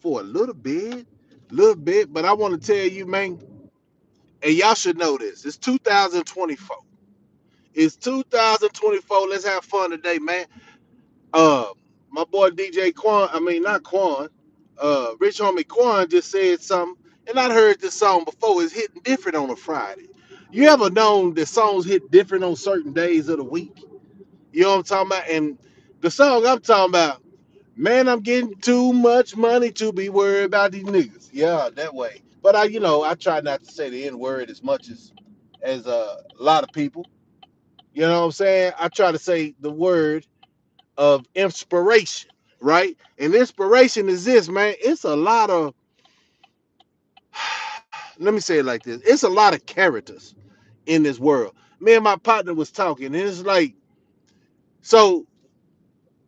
for a little bit. But I want to tell you, man, and y'all should know this. It's 2024. It's 2024. Let's have fun today, man. Uh, my boy DJ Quan, I mean not Quan, Rich Homie Quan just said something, and I'd heard this song before. It's hitting different on a Friday. You ever known that songs hit different on certain days of the week? You know what I'm talking about? And the song I'm talking about, man, I'm getting too much money to be worried about these niggas. Yeah, that way. But I try not to say the N word as much as a lot of people. You know what I'm saying? I try to say the word of inspiration, right? And inspiration is this, man. It's a lot of, let me say it like this. It's a lot of characters in this world. Me and my partner was talking, and it's like, so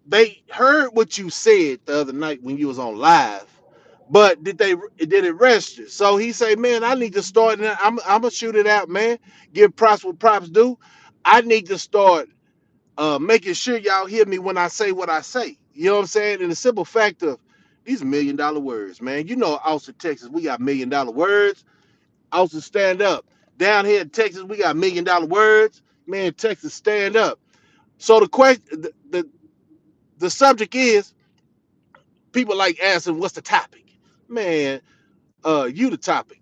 they heard what you said the other night when you was on live, but did it register? So he say, man, I need to start. And I'm gonna shoot it out, man. Give props what props do. I need to start making sure y'all hear me when I say what I say. You know what I'm saying? And the simple fact of these $1 million words, man. You know, Austin, Texas, we got $1 million words. Austin, stand up. Down here in Texas, we got $1 million words. Man, Texas, stand up. So the question, the subject is people like asking, what's the topic? Man, you the topic.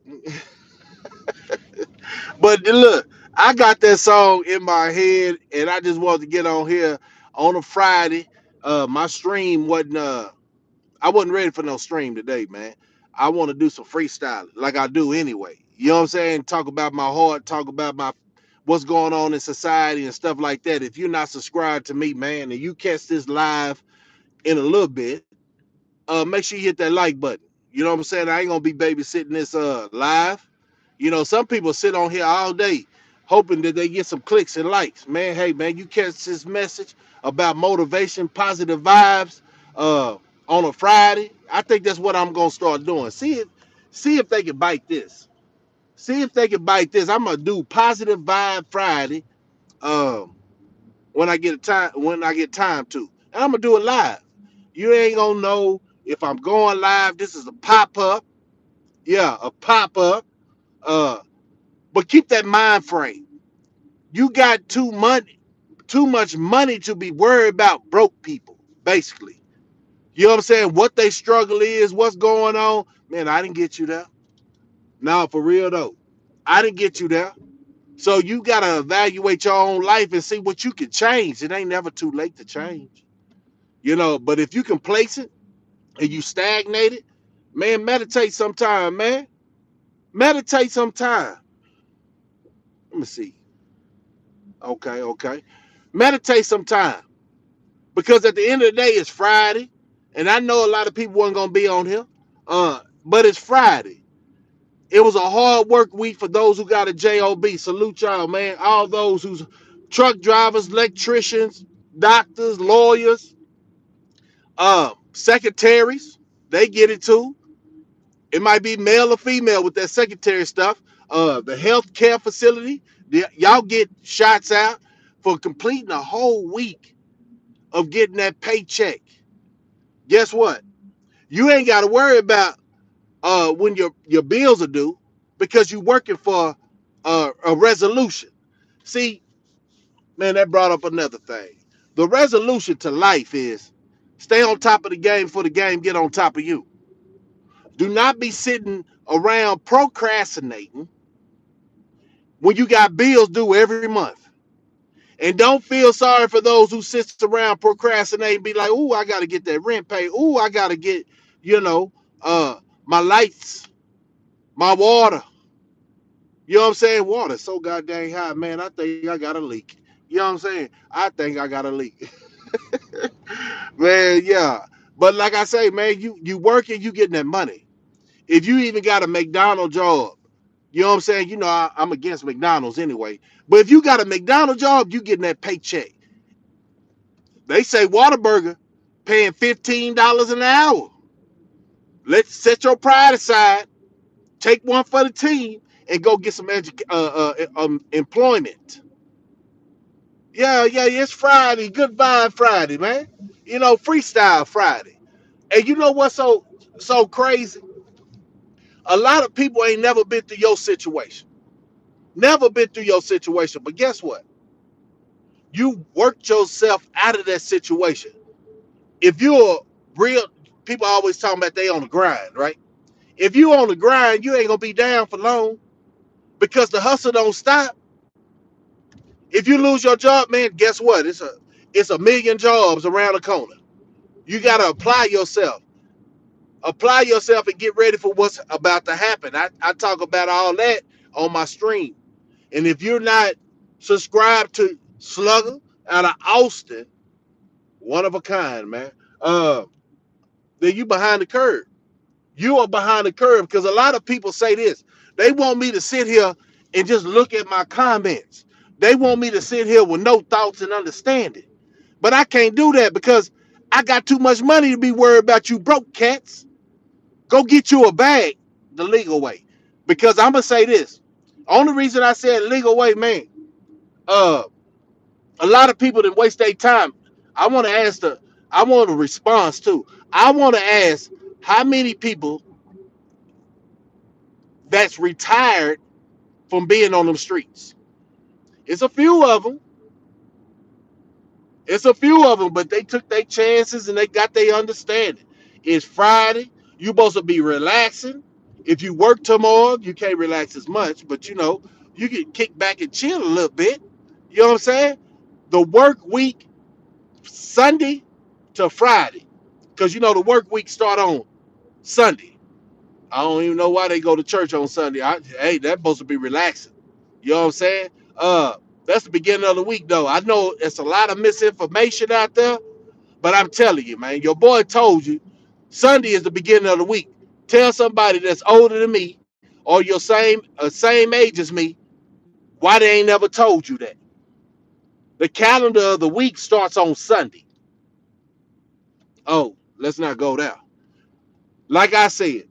But look, I got that song in my head, and I just wanted to get on here on a Friday. My stream wasn't. I wasn't ready for no stream today, man. I want to do some freestyling, like I do anyway. You know what I'm saying? Talk about my heart, talk about my what's going on in society and stuff like that. If you're not subscribed to me, man, and you catch this live in a little bit, make sure you hit that like button. You know what I'm saying? I ain't gonna be babysitting this live. You know, some people sit on here all day hoping that they get some clicks and likes. Man, hey man, you catch this message about motivation, positive vibes on a Friday. I think that's what I'm gonna start doing. See if they can bite this. See if they can bite this. I'm gonna do positive vibe Friday um when I get time to. And I'm gonna do it live. You ain't gonna know if I'm going live. This is a pop-up. Yeah, a pop-up. Uh, but keep that mind frame. You got too much money to be worried about broke people, basically. You know what I'm saying? What they struggle is, what's going on. Man, I didn't get you there. Now, for real though, I didn't get you there. So you gotta evaluate your own life and see what you can change. It ain't never too late to change. But if you can place it and you stagnated, man, meditate sometime, man. Meditate sometime. Let me see. Okay, okay. Meditate sometime. Because at the end of the day, it's Friday. And I know a lot of people weren't gonna be on here. But it's Friday. It was a hard work week for those who got a job. Salute y'all, man. All those who's truck drivers, electricians, doctors, lawyers, secretaries, they get it too. It might be male or female with that secretary stuff. The healthcare facility, y'all get shots out for completing a whole week of getting that paycheck. Guess what? You ain't got to worry about when your bills are due because you're working for a resolution. See, man, that brought up another thing. The resolution to life is stay on top of the game for the game get on top of you. Do not be sitting around procrastinating when you got bills due every month. And don't feel sorry for those who sits around procrastinating and be like, "Ooh, I got to get that rent paid. Ooh, I got to get, you know, my lights, my water." You know what I'm saying? Water so goddamn high, man. I think I got a leak. You know what I'm saying? I think I got a leak. Man, yeah. But like I say, man, you working, you getting that money. If you even got a McDonald's job, you know what I'm saying? I'm against McDonald's anyway. But if you got a McDonald's job, you getting that paycheck. They say Whataburger paying $15 an hour. Let's set your pride aside, take one for the team, and go get some employment. Yeah, yeah, it's Friday. Good vibe Friday, man. Freestyle Friday. And you know what? So So crazy. A lot of people ain't never been through your situation. Never been through your situation. But guess what? You worked yourself out of that situation. If you're real, people always talking about they on the grind, right? If you on the grind, you ain't gonna be down for long because the hustle don't stop. If you lose your job, man, guess what? It's a million jobs around the corner. You gotta apply yourself and get ready for what's about to happen. I talk about all that on my stream. And if you're not subscribed to Slugger out of Austin, one of a kind, man, uh, then you behind the curve. You are behind the curve because a lot of people say this. They want me to sit here and just look at my comments. They want me to sit here with no thoughts and understanding. But I can't do that because I got too much money to be worried about you broke cats. Go get you a bag the legal way. Because I'm gonna say this. Only reason I said legal way, man, uh, a lot of people that waste their time. I want to ask I want a response too. I want to ask how many people that's retired from being on them streets. It's a few of them. It's a few of them, but they took their chances and they got their understanding. It's Friday. You supposed to be relaxing. If you work tomorrow, you can't relax as much, but you can kick back and chill a little bit. You know what I'm saying? The work week, Sunday to Friday. Because the work week start on Sunday. I don't even know why they go to church on Sunday. Hey, that's supposed to be relaxing. You know what I'm saying? That's the beginning of the week, though. I know it's a lot of misinformation out there, but I'm telling you, man, your boy told you Sunday is the beginning of the week. Tell somebody that's older than me or your same age as me why they ain't never told you that. The calendar of the week starts on Sunday. Oh, let's not go there. Like I said,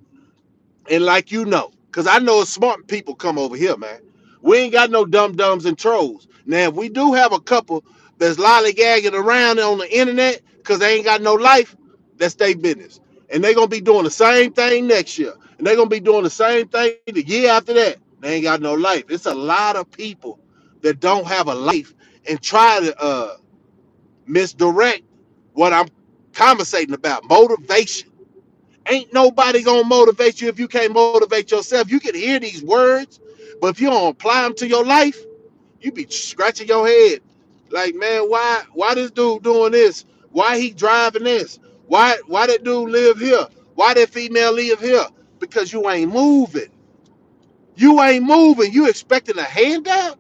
and like because I know smart people come over here, man. We ain't got no dumb dumbs and trolls. Now, if we do have a couple that's lollygagging around on the internet because they ain't got no life, that's their business. And they gonna be doing the same thing next year. And they gonna be doing the same thing the year after that. They ain't got no life. It's a lot of people that don't have a life and try to misdirect what I'm conversating about. Motivation. Ain't nobody gonna motivate you if you can't motivate yourself. You can hear these words, but if you don't apply them to your life, you be scratching your head. Like, man, why this dude doing this? Why he driving this? Why that dude live here? Why that female live here? Because you ain't moving. You ain't moving. You expecting a handout?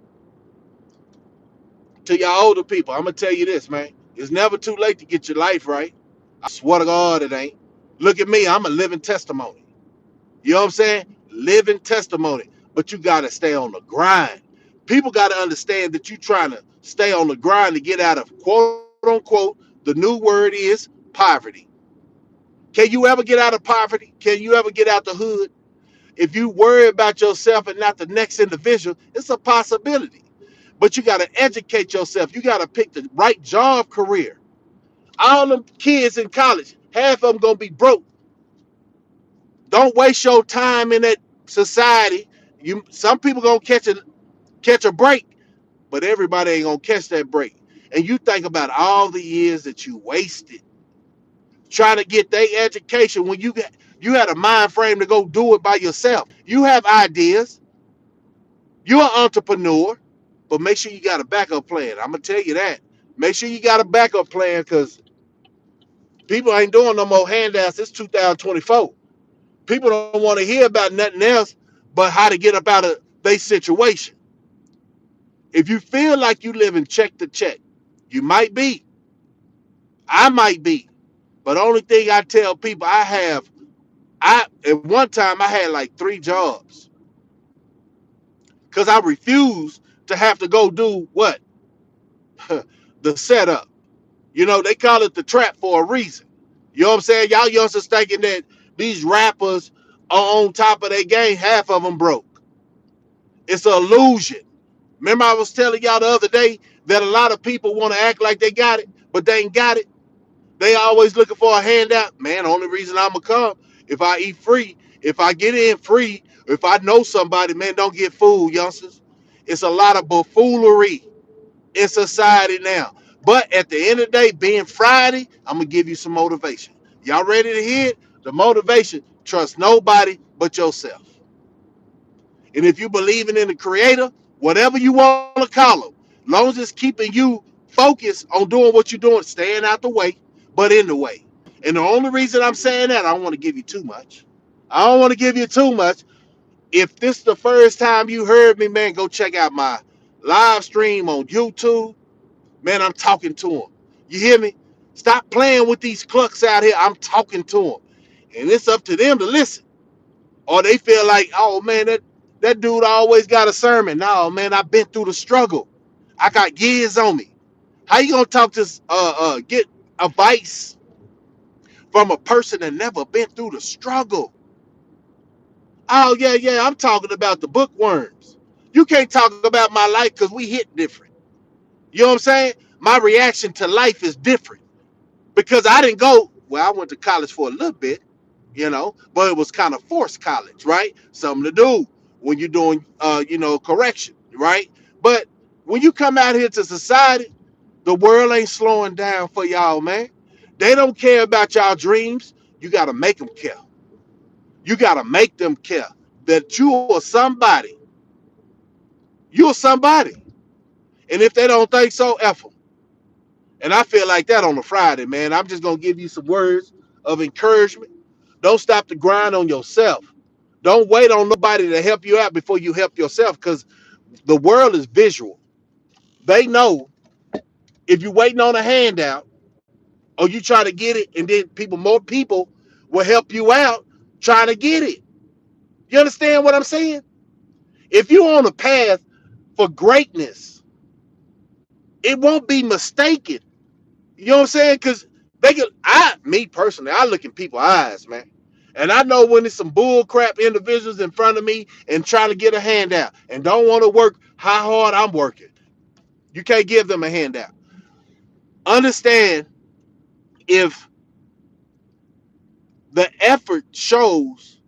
To y'all older people, I'm gonna tell you this, man. It's never too late to get your life right. I swear to God, it ain't. Look at me. I'm a living testimony. You know what I'm saying? Living testimony. But you got to stay on the grind. People got to understand that you're trying to stay on the grind to get out of quote unquote, the new word is poverty. Can you ever get out of poverty? Can you ever get out the hood? If you worry about yourself and not the next individual, it's a possibility. But you got to educate yourself. You got to pick the right job career. All them kids in college, half of them going to be broke. Don't waste your time in that society. Some people gonna catch a break, but everybody ain't gonna catch that break. And you think about all the years that you wasted trying to get their education when you had a mind frame to go do it by yourself. You have ideas. You're an entrepreneur, but make sure you got a backup plan. I'm gonna tell you that. Make sure you got a backup plan because people ain't doing no more handouts. It's 2024. People don't want to hear about nothing else but how to get up out of their situation. If you feel like you live in check to check, you might be. I might be. But the only thing I tell people I at one time I had like 3 jobs because I refused to have to go do what? The setup. They call it the trap for a reason. You know what I'm saying? Y'all youngsters thinking that these rappers are on top of their game, half of them broke. It's an illusion. Remember, I was telling y'all the other day that a lot of people want to act like they got it, but they ain't got it. They always looking for a handout. Man, the only reason I'm gonna come If I eat free, if I get in free, if I know somebody, man, don't get fooled, youngsters. It's a lot of buffoonery in society now. But at the end of the day, being Friday, I'm gonna give you some motivation. Y'all ready to hear it? The motivation: trust nobody but yourself. And if you believing in the Creator, whatever you want to call him, long as it's keeping you focused on doing what you're doing, staying out the way, but in the way. And the only reason I'm saying that, I don't want to give you too much. I don't want to give you too much. If this is the first time you heard me, man, go check out my live stream on YouTube. Man, I'm talking to them. You hear me? Stop playing with these clucks out here. I'm talking to them. And it's up to them to listen. Or they feel like, oh man, that dude always got a sermon. No, man, I've been through the struggle. I got years on me. How you gonna talk to get advice from a person that never been through the struggle? Oh yeah, yeah, I'm talking about the bookworms. You can't talk about my life because we hit different. You know what I'm saying? My reaction to life is different because I didn't go. Well, I went to college for a little bit, but it was kind of forced college, right? Something to do when you're doing, correction, right? But when you come out here to society, the world ain't slowing down for y'all, man. They don't care about y'all dreams. You got to make them care. You got to make them care that you are somebody. You're somebody. And if they don't think so, F them. And I feel like that on a Friday, man. I'm just going to give you some words of encouragement. Don't stop the grind on yourself. Don't wait on nobody to help you out before you help yourself because the world is visual. They know if you're waiting on a handout or you try to get it and then more people will help you out trying to get it. You understand what I'm saying? If you're on a path for greatness, it won't be mistaken. You know what I'm saying? Because me personally, I look in people's eyes, man. And I know when there's some bull crap individuals in front of me and trying to get a handout and don't want to work how hard I'm working. You can't give them a handout. Understand if the effort shows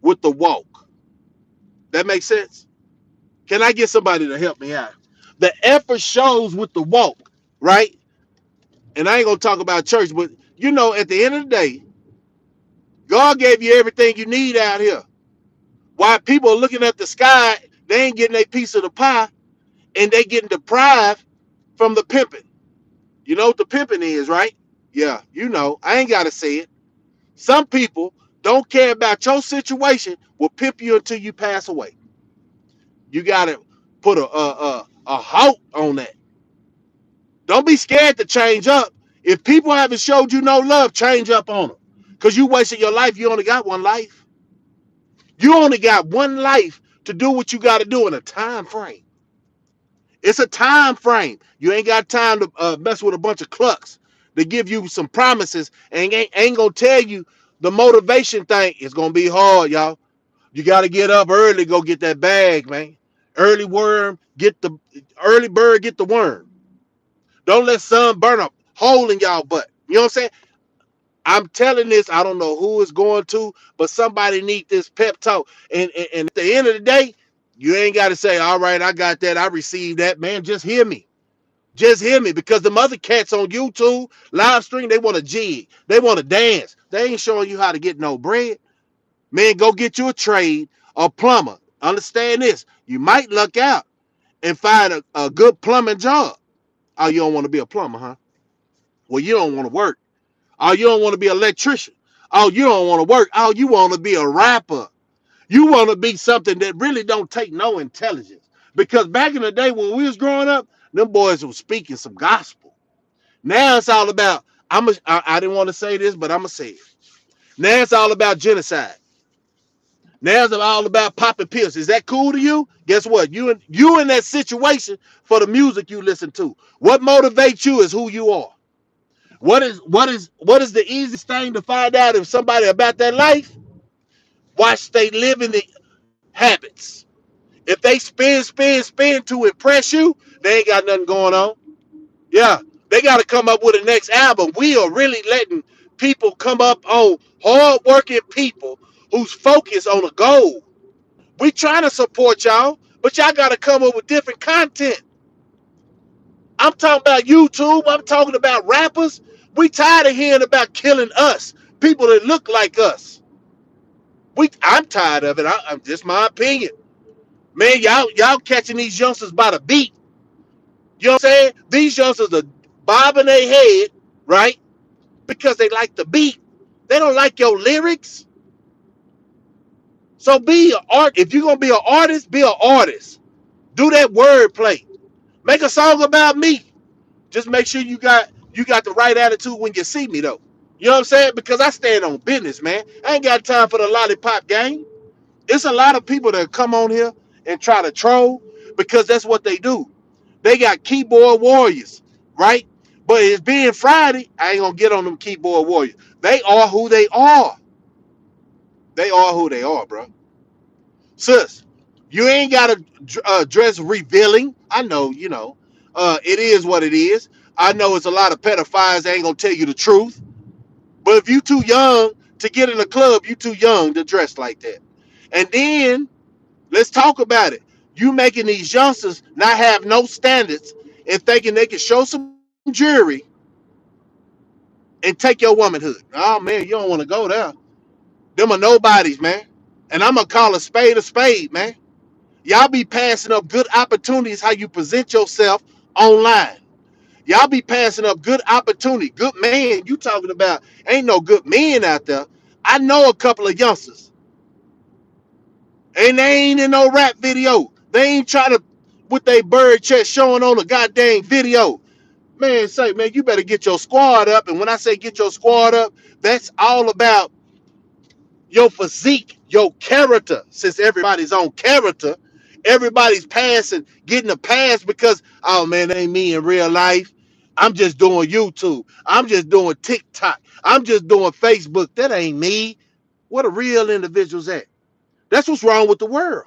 with the walk. That makes sense? Can I get somebody to help me out? The effort shows with the walk, right? And I ain't gonna talk about church, but at the end of the day, God gave you everything you need out here. While people are looking at the sky, they ain't getting a piece of the pie and they getting deprived from the pimping. You know what the pimping is, right? Yeah, I ain't gotta say it. Some people don't care about your situation, will pimp you until you pass away. You gotta put a halt on that. Don't be scared to change up. If people haven't showed you no love, change up on them. Because you wasted your life. You only got one life. You only got one life to do what you got to do in a time frame. It's a time frame. You ain't got time to mess with a bunch of clucks to give you some promises and ain't gonna tell you the motivation thing. It's gonna be hard, y'all. You got to get up early, go get that bag, man. Early bird, get the worm. Don't let sun burn a hole in y'all butt. You know what I'm saying? I'm telling this. I don't know who it's going to, but somebody need this pep talk. And at the end of the day, you ain't got to say, all right, I got that. I received that, man. Just hear me. Just hear me because the other cats on YouTube live stream, they want to jig. They want to dance. They ain't showing you how to get no bread. Man, go get you a trade, a plumber. Understand this. You might luck out and find a good plumbing job. Oh, you don't want to be a plumber, huh? Well, you don't want to work. Oh, you don't want to be an electrician. Oh, you don't want to work. Oh, you want to be a rapper. You want to be something that really don't take no intelligence. Because back in the day when we was growing up, them boys were speaking some gospel. Now it's all about, I didn't want to say this, but I'm going to say it. Now it's all about genocide. Now it's all about popping pills. Is that cool to you? Guess what? You in that situation for the music you listen to. What motivates you is who you are. What is the easiest thing to find out if somebody about that life? Watch they live in the habits. If they spin to impress you, they ain't got nothing going on. Yeah, they got to come up with a next album. We are really letting people come up on hardworking people who's focused on a goal. We trying to support y'all, but y'all got to come up with different content. I'm talking about YouTube. I'm talking about rappers. We tired of hearing about killing us, people that look like us. I'm tired of it. I'm just my opinion, man. Y'all catching these youngsters by the beat. You know what I'm saying? These youngsters are bobbing their head, right? Because they like the beat. They don't like your lyrics. So be an art. If you're gonna be an artist, be an artist. Do that wordplay. Make a song about me. Just make sure you got the right attitude when you see me though. You know what I'm saying? Because I stand on business, man. I ain't got time for the lollipop game. It's a lot of people that come on here and try to troll because that's what they do. They got keyboard warriors, right? But it's being Friday, I ain't gonna get on them keyboard warriors. They are who they are. They are who they are, bro. Sis, you ain't gotta dress revealing. I know, it is what it is. I know it's a lot of pedophiles that ain't gonna tell you the truth. But if you too young to get in a club, you too young to dress like that. And then let's talk about it. You making these youngsters not have no standards and thinking they can show some jury and take your womanhood. Oh man, you don't want to go there. Them are nobodies, man. And I'm gonna call a spade, man. Y'all be passing up good opportunities how you present yourself online. Y'all be passing up good opportunity. Good man, you talking about ain't no good men out there. I know a couple of youngsters. And they ain't in no rap video. They ain't trying to with their bird chest showing on a goddamn video. Man, say, man, you better get your squad up. And when I say get your squad up, that's all about your physique, your character. Since everybody's on character, everybody's passing, getting a pass because, oh man, that ain't me in real life. I'm just doing YouTube. I'm just doing TikTok. I'm just doing Facebook. That ain't me. What a real individual's at. That's what's wrong with the world.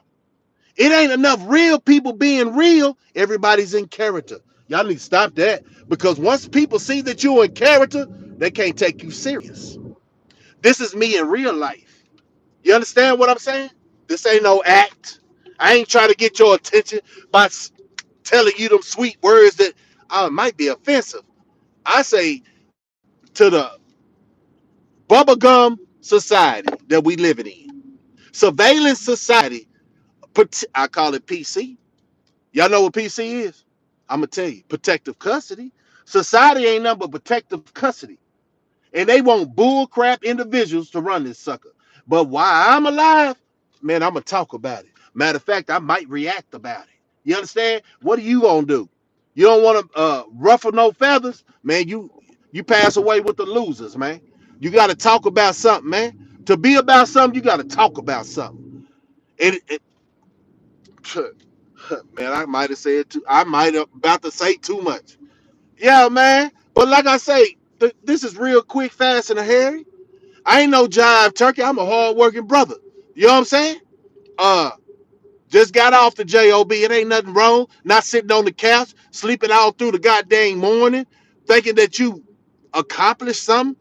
It ain't enough real people being real. Everybody's in character. Y'all need to stop that because once people see that you're in character, they can't take you serious. This is me in real life. You understand what I'm saying? This ain't no act. I ain't trying to get your attention by telling you them sweet words that might be offensive. I say to the bubblegum society that we living in, surveillance society, I call it PC. Y'all know what PC is? I'm gonna tell you, protective custody. Society ain't nothing but protective custody, and they want bullcrap individuals to run this sucker. But while I'm alive, man, I'm gonna talk about it. Matter of fact, I might react about it. You understand? What are you gonna do? You don't want to ruffle no feathers, man. You pass away with the losers, man. You got to talk about something, man. To be about something, you got to talk about something. And man, I might have said too. I might have about to say too much. Yeah, man. But like I say, this is real quick, fast, and a hairy. I ain't no jive turkey. I'm a hard working brother. You know what I'm saying? Uh, just got off the job. It ain't nothing wrong. Not sitting on the couch, sleeping all through the goddamn morning, thinking that you accomplished something.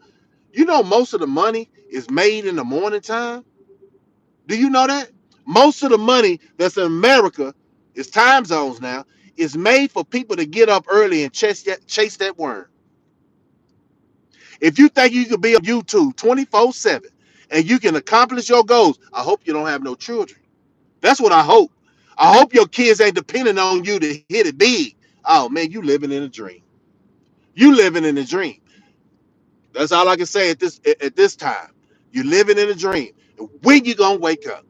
You know, most of the money is made in the morning time. Do you know that? Most of the money that's in America is time zones now. Is made for people to get up early and chase that worm. If you think you can be on YouTube 24/7 and you can accomplish your goals, I hope you don't have no children. That's what I hope. I hope your kids ain't depending on you to hit it big. Oh man, you living in a dream. You living in a dream. That's all I can say at this time. You living in a dream. When you gonna wake up?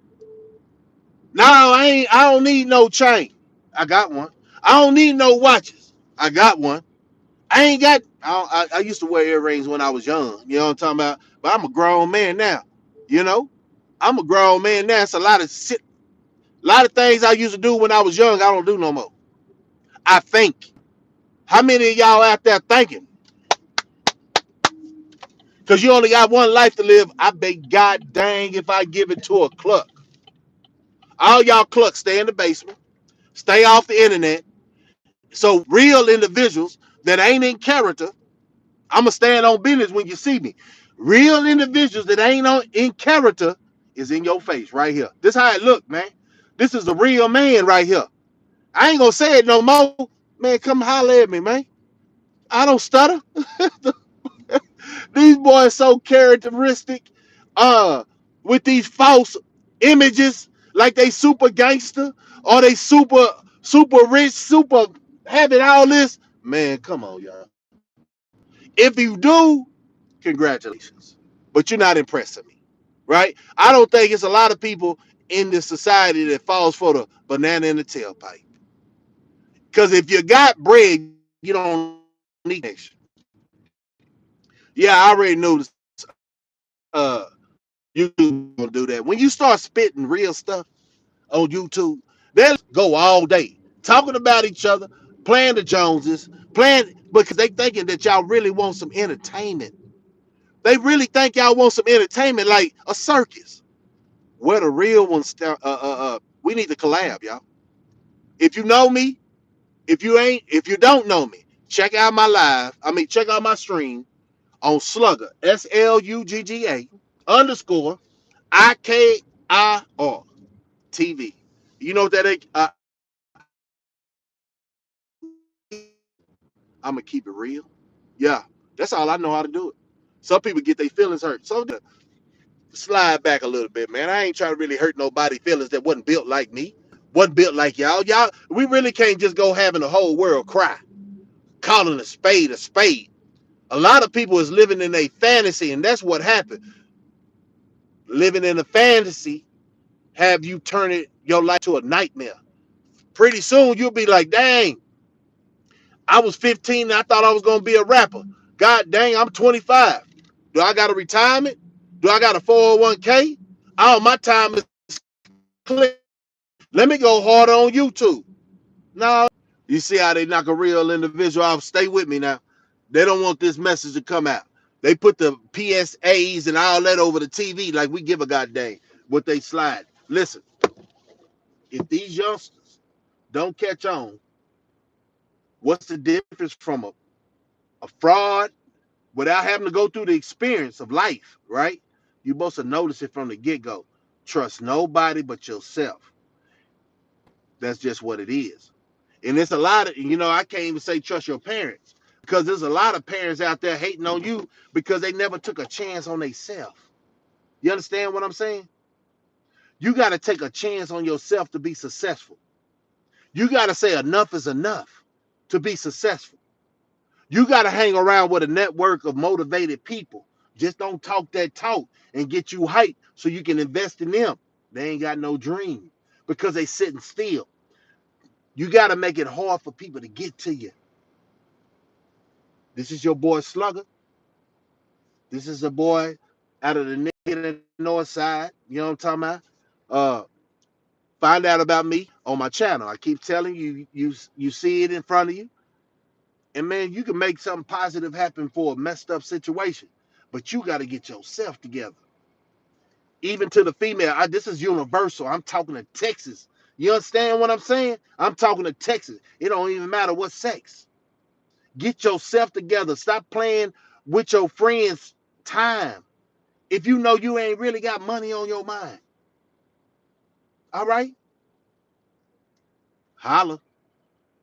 No, I don't need no chain. I got one. I don't need no watches. I got one. I ain't got. I used to wear earrings when I was young. You know what I'm talking about? But I'm a grown man now. You know, I'm a grown man now. It's a lot of shit, a lot of things I used to do when I was young. I don't do no more. I think. How many of y'all out there thinking? Because you only got one life to live. I bet God dang if I give it to a cluck. All y'all clucks stay in the basement. Stay off the internet. So real individuals that ain't in character, I'ma stand on business when you see me. Real individuals that ain't on in character is in your face right here. This how it look, man. This is a real man right here. I ain't gonna say it no more. Man, come holler at me, man. I don't stutter. These boys so characteristic, uh, with these false images, like they super gangster or they super rich, super having all this. Man, come on, y'all. If you do, congratulations. But you're not impressing me, right? I don't think it's a lot of people in this society that falls for the banana in the tailpipe. Because if you got bread, you don't need connection. Yeah, I already knew this. YouTube gonna do that. When you start spitting real stuff on YouTube, they'll go all day talking about each other, playing the Joneses, playing because they thinking that y'all really want some entertainment. They really think y'all want some entertainment like a circus. Where the real ones we need to collab, y'all. If you know me, if you don't know me, check out my live. I mean, check out my stream on Slugger, SLUGGA underscore IKIR TV. You know what that is? I'm gonna keep it real. Yeah, that's all I know how to do it. Some people get their feelings hurt. So slide back a little bit, man. I ain't trying to really hurt nobody feelings that wasn't built like me, wasn't built like y'all. Y'all, we really can't just go having the whole world cry, calling a spade a spade. A lot of people is living in a fantasy, and that's what happened. Living in a fantasy have you turn it your life to a nightmare. Pretty soon you'll be like, dang, I was 15 and I thought I was gonna be a rapper. God dang, I'm 25. Do I got a retirement? Do I got a 401k? Oh, my time is clear. Let me go hard on YouTube. No, you see how they knock a real individual off? Stay with me now. They don't want this message to come out. They put the PSAs and all that over the TV like we give a goddamn what they slide. Listen, if these youngsters don't catch on, what's the difference from a fraud without having to go through the experience of life, right? You're supposed to notice it from the get-go. Trust nobody but yourself. That's just what it is. And it's a lot of, I can't even say trust your parents because there's a lot of parents out there hating on you because they never took a chance on themselves. You understand what I'm saying? You got to take a chance on yourself to be successful. You got to say enough is enough to be successful. You got to hang around with a network of motivated people. Just don't talk that talk and get you hyped so you can invest in them. They ain't got no dream because they sitting still. You got to make it hard for people to get to you. This is your boy Slugger. This is a boy out of the north side. You know what I'm talking about? Uh, Find out about me on my channel. I keep telling you, you see it in front of you. And man, you can make something positive happen for a messed up situation. But you got to get yourself together. Even to the female, this is universal. I'm talking to Texas. You understand what I'm saying? I'm talking to Texas. It don't even matter what sex. Get yourself together. Stop playing with your friends' time. If you know you ain't really got money on your mind. All right? Holla.